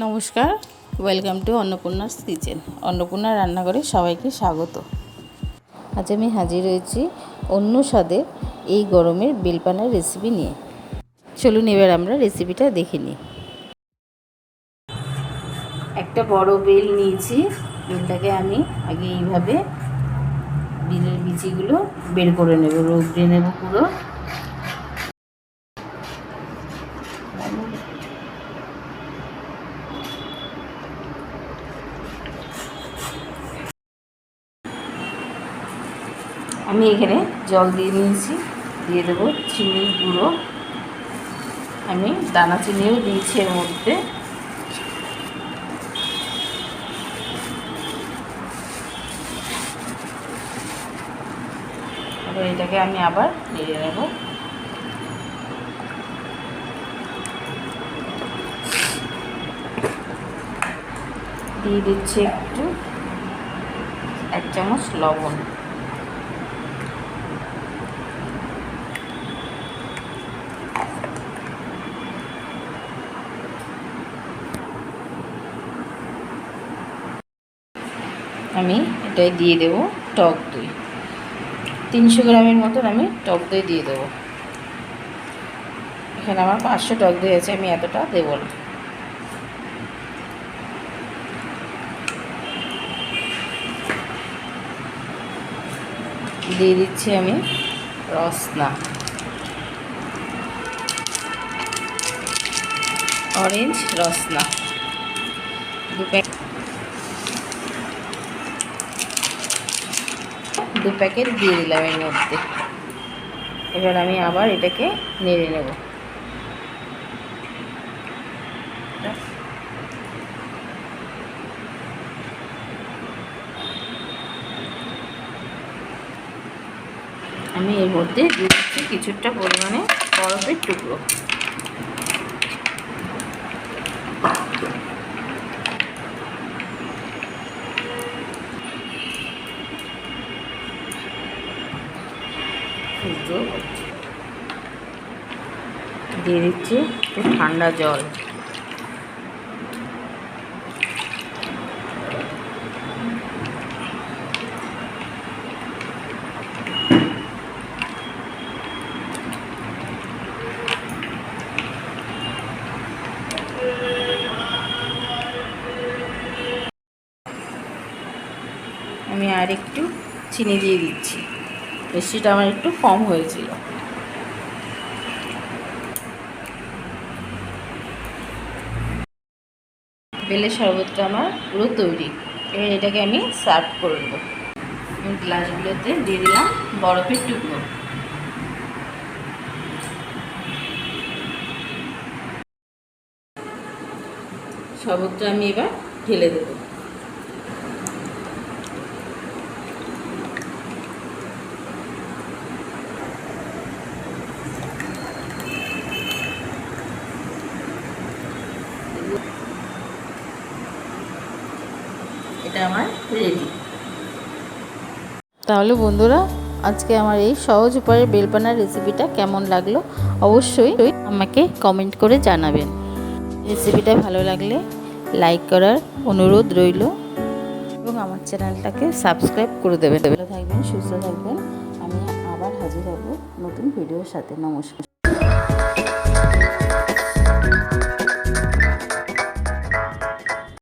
নমস্কার, welcome to অন্নপূর্ণাস kitchen. Annapurna রান্নাঘরে সবাইকে স্বাগত। আজ আমি হাজির হয়েছি অন্য স্বাদে এই গরমের বেলপানার রেসিপি নিয়ে। চলুন এবার আমরা রেসিপিটা দেখে নিই। একটা বড় বেল নিয়েছি। বেলটাকে আমি আগে এইভাবে বেলের বিচিগুলো বের করে নেব, রোগড়ে নেব পুরো। আমি এখানে জল দিয়ে নিয়েছি, দিয়ে দেবো চিনির গুঁড়ো। আমি দানা চিনিও দিয়েছি এর মধ্যে। এবার এটাকে আমি আবার নেড়ে নেব। দিয়ে দিচ্ছি একটু 1 চামচ লবণ। আমি এটাই দিয়ে দেবো টক দই। 300 গ্রামের মতন আমি টক দই দিয়ে দেবো। এখানে আমার 500 টক দই আছে, আমি এতটা দেবো না। দিয়ে দিচ্ছি আমি রসনা, অরেঞ্জ রসনা 2 প্যাকেট দিয়ে দিলাম এর মধ্যে। এবার আমি আবার এটাকে নেড়ে নেব। আমি এর মধ্যে দিয়ে দিচ্ছি কিছুটা পরিমাণে বরফের টুকরো। দিয়ে দিচ্ছি একটু ঠান্ডা জল। আমি আর একটু চিনি দিয়ে দিচ্ছি, মিষ্টিটা আমার একটু কম হয়েছিল। বেলের শরবতটা আমার পুরো তৈরি। এবার এটাকে আমি সার্ভ করে নেব। আমি গ্লাসগুলোতে দিয়ে দিলাম বরফের টুকরো। শরবতটা আমি এবার ঢেলে দেব। এটা আমার রেডি। তাহলে বন্ধুরা, আজকে আমার এই সহজ উপায়ে বেলপানার রেসিপিটা কেমন লাগলো অবশ্যই আমাকে কমেন্ট করে জানাবেন। রেসিপিটা ভালো লাগলে লাইক করার অনুরোধ রইল এবং আমার চ্যানেলটাকে সাবস্ক্রাইব করে দেবেন। ভালো থাকবেন, সুস্থ থাকবেন। আমি আবার হাজির হব নতুন ভিডিওর সাথে। নমস্কার।